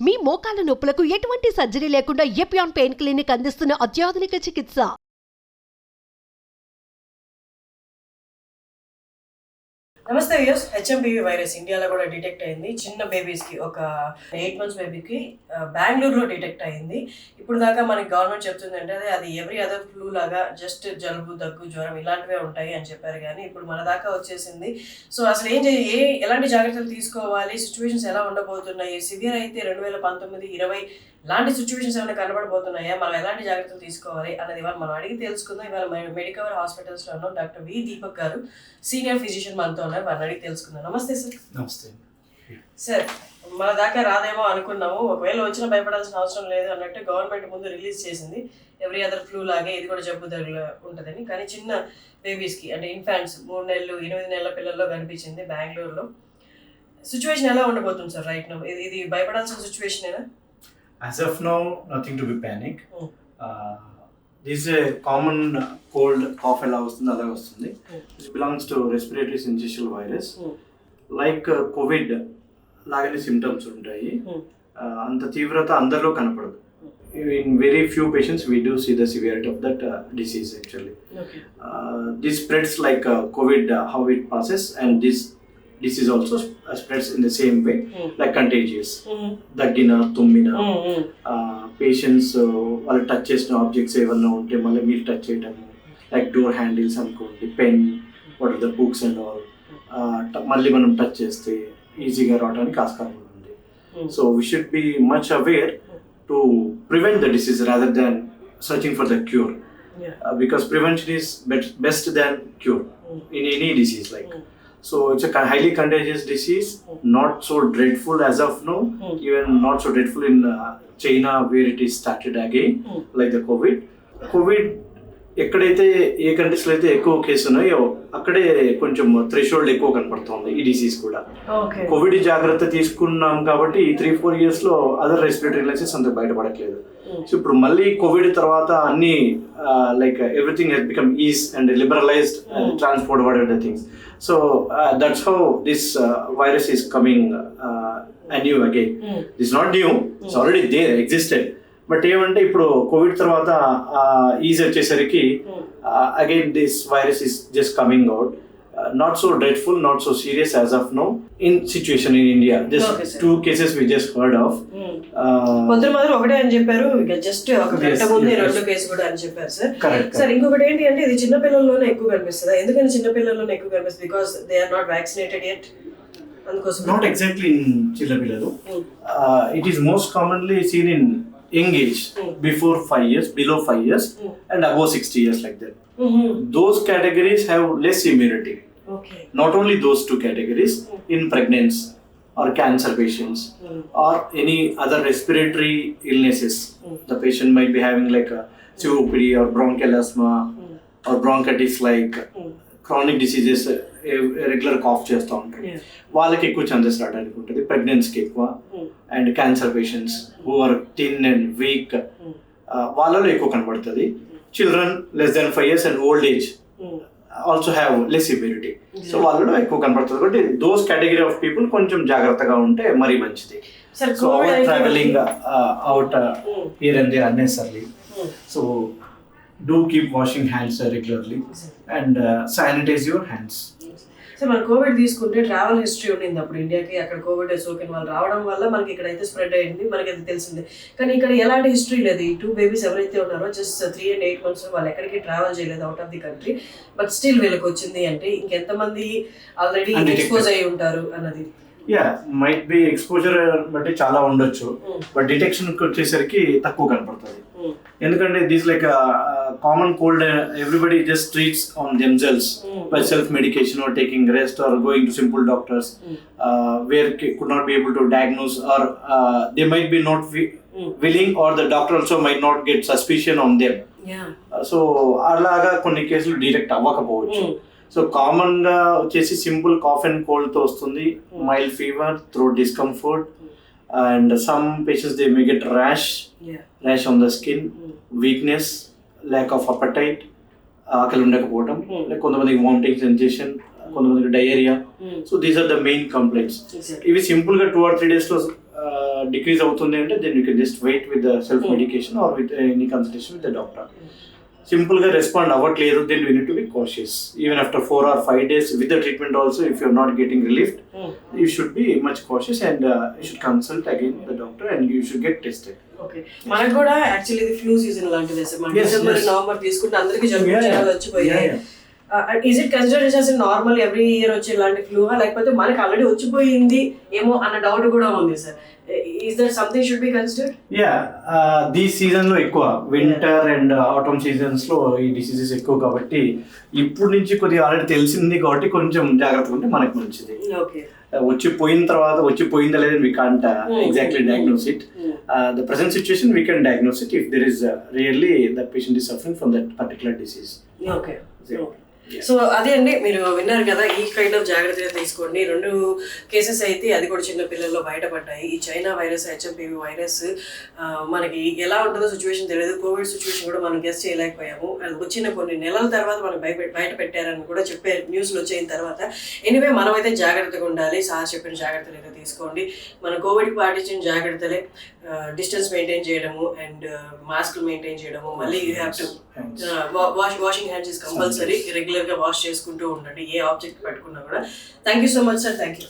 మీ మోకాల నొప్పులకు ఎటువంటి సర్జరీ లేకుండా ఎపియాన్ పెయిన్ క్లినిక్ అందిస్తున్న అత్యాధునిక చికిత్స. నమస్తే వ్యూయర్స్. హెచ్ఎంపివి వైరస్ ఇండియాలో కూడా డిటెక్ట్ అయింది. చిన్న బేబీస్కి ఒక 8 months బేబీకి బెంగళూరులో డిటెక్ట్ అయింది. ఇప్పుడు దాకా మనకి గవర్నమెంట్ చెప్తుంది అంటే అది ఎవ్రీ అదర్ ఫ్లూ లాగా జస్ట్ జలుబు, దగ్గు, జ్వరం ఇలాంటివే ఉంటాయి అని చెప్పారు. కానీ ఇప్పుడు మన దాకా వచ్చేసింది. సో అసలు ఎలాంటి జాగ్రత్తలు తీసుకోవాలి, సిచ్యువేషన్స్ ఎలా ఉండబోతున్నాయి, సివియర్ అయితే 2019, 20 లాంటి సిచ్యువేషన్స్ ఏమైనా కనబడబోతున్నాయా, మనం ఎలాంటి జాగ్రత్తలు తీసుకోవాలి అన్నది ఇవాళ మనం అడిగి తెలుసుకుందాం. ఇవాళ మెడికవర్ హాస్పిటల్స్లో ఉన్నాం. డాక్టర్ వి దీపక్ గారు సీనియర్ ఫిజిషియన్ మనతో ఉన్నారు. వారిని అడిగి తెలుసుకుందాం. నమస్తే సార్. నమస్తే సార్, మన దాకా రాదేమో అనుకున్నాము. ఒకవేళ వచ్చినా భయపడాల్సిన అవసరం లేదు అన్నట్టు గవర్నమెంట్ ముందు రిలీజ్ చేసింది. ఎవ్రీ అదర్ ఫ్లూ లాగే ఇది కూడా జబ్బు దగ్గర ఉంటుందని. కానీ చిన్న బేబీస్కి అంటే ఇన్ఫాంట్స్ 3 నెలలు 8 నెలల పిల్లల్లో కనిపించింది బెంగళూరులో. సిచ్యువేషన్ ఎలా ఉండబోతుంది సార్ రైట్ నౌ? ఇది భయపడాల్సిన సిచ్యువేషనేనా? As of now, nothing to be panic. This is a common cold, cough ఎలా వస్తుంది అలా వస్తుంది. It belongs to respiratory syncytial virus. Like COVID లాగానే సిమ్టమ్స్ ఉంటాయి. అంత తీవ్రత అందరిలో కనపడదు. In very few patients we do see the severity of that disease actually. This spreads like COVID, how it passes, and this disease also spreads in the same way, like contagious. Daggina, tummina, patients వాళ్ళు touch చేసిన objects ఏమన్నా ఉంటే మళ్ళీ మీరు touch చేయటము, like door handles అనుకోండి, pen, what are the books and all, మళ్ళీ మనం టచ్ చేస్తే ఈజీగా రావడానికి ఆస్కారం ఉంది. So we should be much aware to prevent the disease rather than searching for the cure, because prevention is best than cure in any disease like. So it's a highly contagious disease, not so dreadful as of now, even not so dreadful in China where it is started again, like the COVID. ఎక్కడైతే ఏ కంట్రీస్లో అయితే ఎక్కువ case ఉన్నాయో అక్కడే కొంచెం threshold ఎక్కువ కనపడుతుంది ఈ డిసీజ్ కూడా. కోవిడ్ జాగ్రత్త తీసుకున్నాం కాబట్టి ఈ 3-4 yearsలో అదర్ రెస్పిరేటరీ ఇల్నెసెస్ అంత బయటపడట్లేదు. సో ఇప్పుడు మళ్ళీ కోవిడ్ తర్వాత అన్ని like everything has become ease and liberalised transport what are the things. So that's how this virus is coming anew again. It's not new, it's already there, existed. But ఏమంటే ఇప్పుడు Covid తర్వాత is వచ్చేసరికి again this virus is just coming out. Not so dreadful, not so serious as of no in situation in India. Just 2 cases we just heard of. కొందరు ఒకటే అని చెప్పారు, just ఒక గంట ముందు 2 కేసు కూడా అని చెప్పారు సార్. సార్ ఇంకొకటి ఏంటి అంటే ఇది చిన్న పిల్లల్లోనే ఎక్కువ కనిపిస్తుంది. ఎందుకని చిన్న పిల్లల్లోనే ఎక్కువ కనిపిస్తుంది? Because they are not vaccinated yet. అందుకోసం నాట్ ఎగ్జాక్ట్లీ ఇన్ చిన్న పిల్లలు. It is most commonly seen in young age, before 5 years, below 5 years, and above 60 years, like that. Those categories have less immunity. Not only those 2 categories, in pregnancy or cancer patients or any other respiratory illnesses. The patient might be having like a COPD or bronchial asthma or bronchitis, like chronic diseases, regular cough చేస్తూ ఉంటారు, వాళ్ళకి ఎక్కువ chances రావడానికి ఉంటుంది. ప్రెగ్నెన్సీకి ఎక్కువ, and cancer patients who are thin and weak వాళ్ళలో ఎక్కువ కనబడుతుంది. Children less than 5 years and old age also have less immunity. So వాళ్ళలో ఎక్కువ కనబడుతుంది. కాబట్టి దోస్ కేటగిరీ ఆఫ్ పీపుల్ కొంచెం జాగ్రత్తగా ఉంటే మరీ మంచిది. So our travelling out here and there unnecessarily. So do keep washing hands regularly and sanitize your hands. So మన కోవిడ్ తీసుకుంటే ట్రావెల్ హిస్టరీ ఉండింది అప్పుడు ఇండియాకి. అక్కడ కోవిడ్ సోకిన వాళ్ళు రావడం వల్ల మనకి ఇక్కడైతే స్ప్రెడ్ అయింది, మనకి అది తెలిసిందే. కానీ ఇక్కడ ఎలాంటి హిస్టరీ లేదు. ఈ 2 babies ఎవరైతే ఉన్నారో జస్ట్ 3 and 8 months వాళ్ళు ఎక్కడికి ట్రావెల్ చేయలేదు out of the country. But still వీళ్ళకి వచ్చింది అంటే ఇంకెంతమంది ఆల్రెడీ ఎక్స్పోజ్ అయి ఉంటారు అన్నది. మైట్ బి ఎక్స్పోజర్ బట్టి చాలా ఉండొచ్చు, బట్ డిటెక్షన్కి వచ్చేసరికి తక్కువ కనపడుతుంది. ఎందుకంటే this like common cold, everybody just treats on themselves by self medication or taking rest or going to simple doctors where could not be able to diagnose or they might be not willing, or the doctor also might not get suspicion on them. So అలాగా కొన్ని కేసులు detect అవ్వకపోవచ్చు. So common గా వచ్చేసి simple cough and cold తో వస్తుంది, mild fever, throat discomfort, and some patients they may get rash on the skin, weakness, lack of appetite, ఆకలి ఉండకపోవడం, కొంతమందికి వామిటింగ్ సెన్సేషన్, కొంతమందికి diarrhoea. So these are the main complaints. ఇవి simple గా 2 or 3 days లో decrease అవుతుంది అంటే then you can just wait with the self medication or with any consultation with the doctor. సింపుల్గా రెస్పాండ్ అవ్వట్లేదు, then we need to be cautious. Even after 4 or 5 days with the treatment also if you're not getting relief, you should be much cautious and you should consult again the doctor and you should get tested. Okay, మనకు కూడా actually ఇది flu season లాంటిది sir. మన December November తీసుకుంటే అందరికీ జలుబు జ్వరాలు వచ్చిపోయాయి. Is it considered as normal every year వచ్చే ఇలాంటి ఫ్లూ, లేకపోతే మనకి ఆల్రెడీ వచ్చిపోయింది ఏమో అన్న డౌట్ కూడా ఉంది sir. Is that something should be considered? ఈ సీజన్ లో ఎక్కువ వింటర్ అండ్ ఆటమ్ సీజన్స్ లో ఈ డిసీజెస్ ఎక్కువ కాబట్టి ఇప్పుడు నుంచి కొద్దిగా ఆల్రెడీ తెలిసింది కాబట్టి కొంచెం జాగ్రత్తగా ఉంటే మనకు మంచిది. ఓకే, వచ్చిపోయిన తర్వాత వచ్చిపోయిందా లేదని we can't exactly diagnose it. The present situation we can diagnose it if there is really that patient is suffering from that particular disease. Okay. So అదే అండి, మీరు విన్నారు కదా, ఈ కైండ్ ఆఫ్ జాగ్రత్తగా తీసుకోండి. 2 కేసెస్ అయితే అది కూడా చిన్న పిల్లల్లో బయటపడ్డాయి. ఈ చైనా వైరస్, హెచ్ఎంపివి వైరస్ మనకి ఎలా ఉంటుందో సిచ్యువేషన్ తెలియదు. కోవిడ్ సిచ్యువేషన్ కూడా మనం గెస్ చేయలేకపోయాము. అది వచ్చిన కొన్ని నెలల తర్వాత మనం బయట పెట్టారని కూడా చెప్పే న్యూస్లు వచ్చిన తర్వాత. ఎనివే మనమైతే జాగ్రత్తగా ఉండాలి. సార్ చెప్పిన జాగ్రత్తలు అయితే తీసుకోండి. మన కోవిడ్కి పాటించిన జాగ్రత్తలే డిస్టెన్స్ మెయింటైన్ చేయడము అండ్ మాస్క్లు మెయింటైన్ చేయడము. మళ్ళీ you have to washing hands is compulsory. రెగ్యులర్గా వాష్ చేసుకుంటూ ఉండండి ఏ ఆబ్జెక్ట్ పెట్టుకున్నా కూడా. Thank you so much sir. Thank you.